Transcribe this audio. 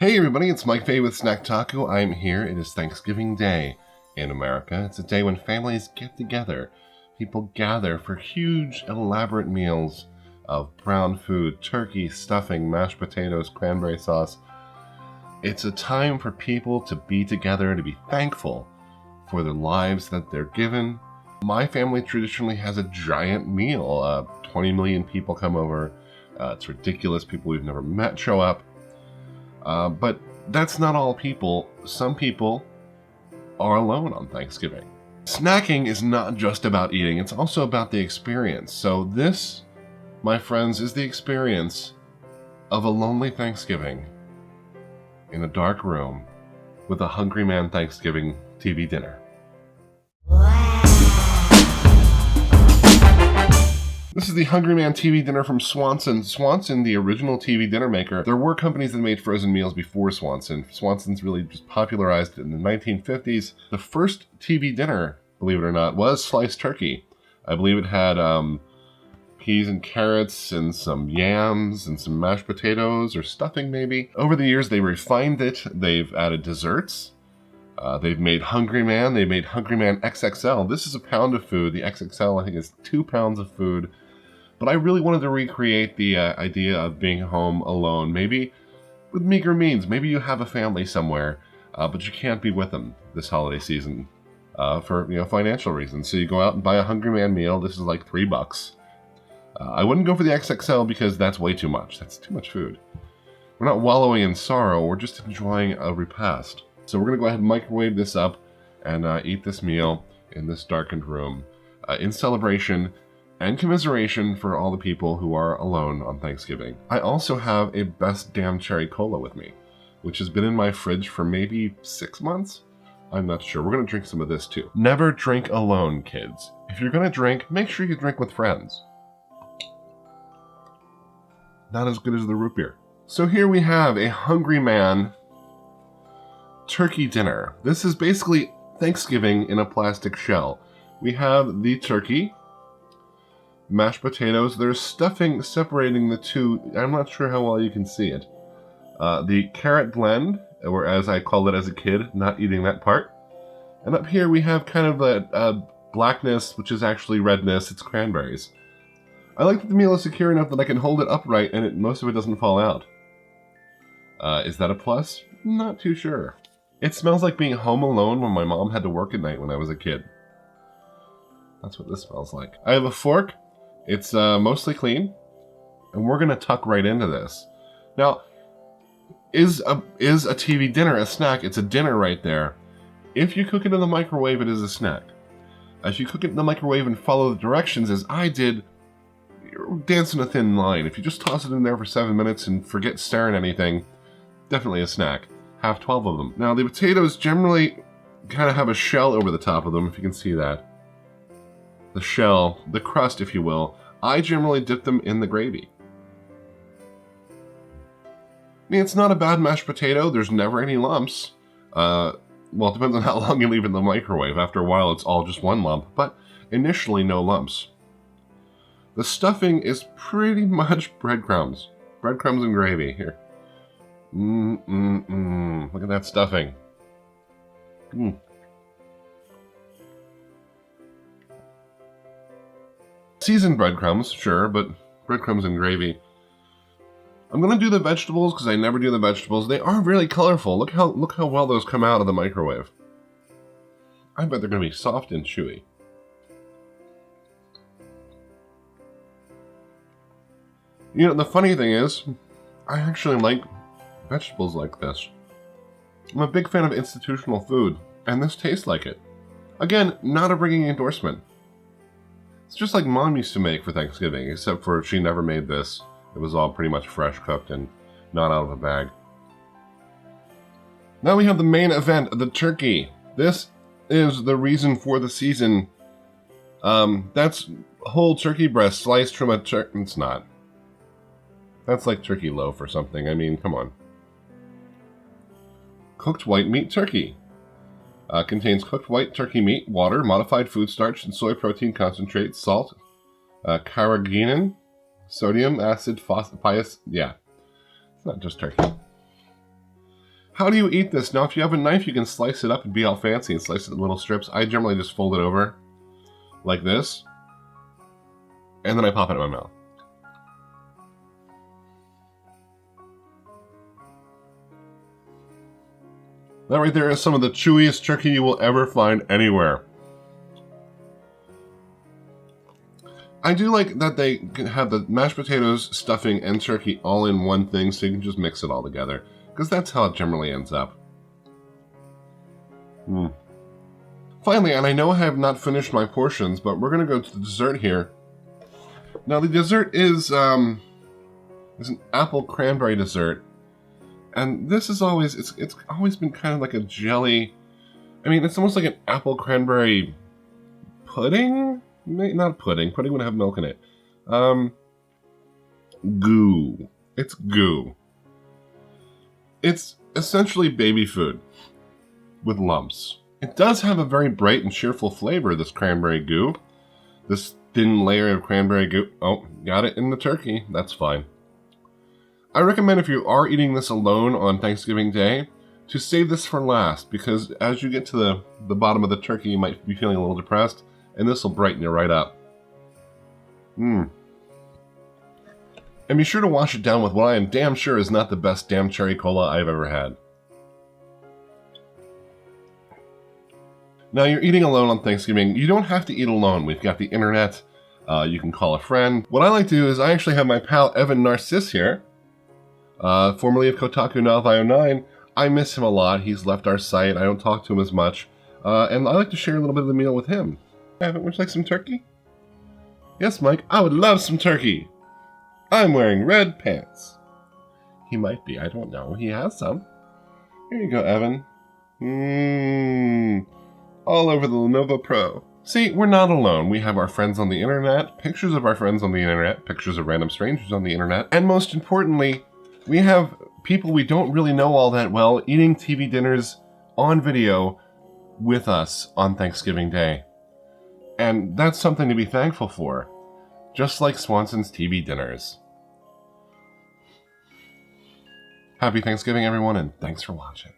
Hey everybody, it's Mike Vay with Snacktaku. I'm here. It is Thanksgiving Day in America. It's a day when families get together. People gather for huge, elaborate meals of brown food, turkey, stuffing, mashed potatoes, cranberry sauce. It's a time for people to be together, to be thankful for the lives that they're given. My family traditionally has a giant meal. 20 million people come over. It's ridiculous. People we've never met show up. But that's not all people. Some people are alone on Thanksgiving. Snacking is not just about eating, it's also about the experience. So this, my friends, is the experience of a lonely Thanksgiving in a dark room with a hungry man Thanksgiving TV dinner. This is the Hungry Man TV dinner from Swanson. Swanson, the original TV dinner maker. There were companies that made frozen meals before Swanson. Swanson's really just popularized it in the 1950s. The first TV dinner, believe it or not, was sliced turkey. I believe it had peas and carrots and some yams and some mashed potatoes or stuffing maybe. Over the years, they refined it. They've added desserts. They've made Hungry Man. They made Hungry Man XXL. This is a pound of food. The XXL, I think, is 2 pounds of food. But I really wanted to recreate the idea of being home alone, maybe with meager means. Maybe you have a family somewhere, but you can't be with them this holiday season for financial reasons. So you go out and buy a Hungry Man meal. This is like $3. I wouldn't go for the XXL because that's way too much. That's too much food. We're not wallowing in sorrow. We're just enjoying a repast. So we're going to go ahead and microwave this up and eat this meal in this darkened room in celebration and commiseration for all the people who are alone on Thanksgiving. I also have a Best Damn Cherry Cola with me, which has been in my fridge for maybe 6 months. I'm not sure. We're going to drink some of this too. Never drink alone, kids. If you're going to drink, make sure you drink with friends. Not as good as the root beer. So here we have a Hungry Man turkey dinner. This is basically Thanksgiving in a plastic shell. We have the turkey, mashed potatoes. There's stuffing separating the two. I'm not sure how well you can see it. The carrot blend, or as I called it as a kid, not eating that part. And up here we have kind of a blackness, which is actually redness. It's cranberries. I like that the meal is secure enough that I can hold it upright and most of it doesn't fall out. Is that a plus? Not too sure. It smells like being home alone when my mom had to work at night when I was a kid. That's what this smells like. I have a fork. It's mostly clean. And we're going to tuck right into this. Now, is a TV dinner a snack? It's a dinner right there. If you cook it in the microwave, it is a snack. If you cook it in the microwave and follow the directions as I did, you're dancing a thin line. If you just toss it in there for 7 minutes and forget stirring anything, definitely a snack. Have 12 of them. Now, the potatoes generally kind of have a shell over the top of them, if you can see that. The shell, the crust, if you will. I generally dip them in the gravy. I mean, it's not a bad mashed potato. There's never any lumps. Well, it depends on how long you leave it in the microwave. After a while, it's all just one lump, but initially, no lumps. The stuffing is pretty much breadcrumbs. Breadcrumbs and gravy. Here. Look at that stuffing. Seasoned breadcrumbs, sure, but breadcrumbs and gravy. I'm going to do the vegetables because I never do the vegetables. They are really colorful. Look how well those come out of the microwave. I bet they're going to be soft and chewy. You know, the funny thing is, I actually like vegetables like this. I'm a big fan of institutional food, and this tastes like it. Again, not a ringing endorsement. It's just like Mom used to make for Thanksgiving, except for she never made this. It was all pretty much fresh cooked and not out of a bag. Now we have the main event, the turkey. This is the reason for the season. That's whole turkey breast sliced from a turkey. It's not. That's like turkey loaf or something. I mean, come on. Cooked white meat turkey. Contains cooked white turkey meat, water, modified food starch, and soy protein concentrate, salt, carrageenan, sodium, acid, phosphorus. Yeah, it's not just turkey. How do you eat this? Now, if you have a knife, you can slice it up and be all fancy and slice it in little strips. I generally just fold it over like this, and then I pop it in my mouth. That right there is some of the chewiest turkey you will ever find anywhere. I do like that they can have the mashed potatoes, stuffing, and turkey all in one thing, so you can just mix it all together. Because that's how it generally ends up. Finally, and I know I have not finished my portions, but we're going to go to the dessert here. Now, the dessert is an apple cranberry dessert. And this is always, it's always been kind of like a jelly. I mean, it's almost like an apple cranberry pudding? Not pudding. Pudding would have milk in it. Goo. It's goo. It's essentially baby food with lumps. It does have a very bright and cheerful flavor, this cranberry goo. This thin layer of cranberry goo. Oh, got it in the turkey. That's fine. I recommend if you are eating this alone on Thanksgiving Day, to save this for last, because as you get to the bottom of the turkey, you might be feeling a little depressed, and this will brighten you right up. And be sure to wash it down with what I am damn sure is not the best damn cherry cola I've ever had. Now, you're eating alone on Thanksgiving. You don't have to eat alone. We've got the internet. You can call a friend. What I like to do is I actually have my pal Evan Narciss here, formerly of Kotaku, now of IO9. I miss him a lot. He's left our site. I don't talk to him as much. And I like to share a little bit of the meal with him. Evan, would you like some turkey? Yes, Mike, I would love some turkey. I'm wearing red pants. He might be, I don't know. He has some. Here you go, Evan. All over the Lenovo Pro. See, we're not alone. We have our friends on the internet, pictures of our friends on the internet, pictures of random strangers on the internet, and most importantly, we have people we don't really know all that well eating TV dinners on video with us on Thanksgiving Day. And that's something to be thankful for, just like Swanson's TV dinners. Happy Thanksgiving, everyone, and thanks for watching.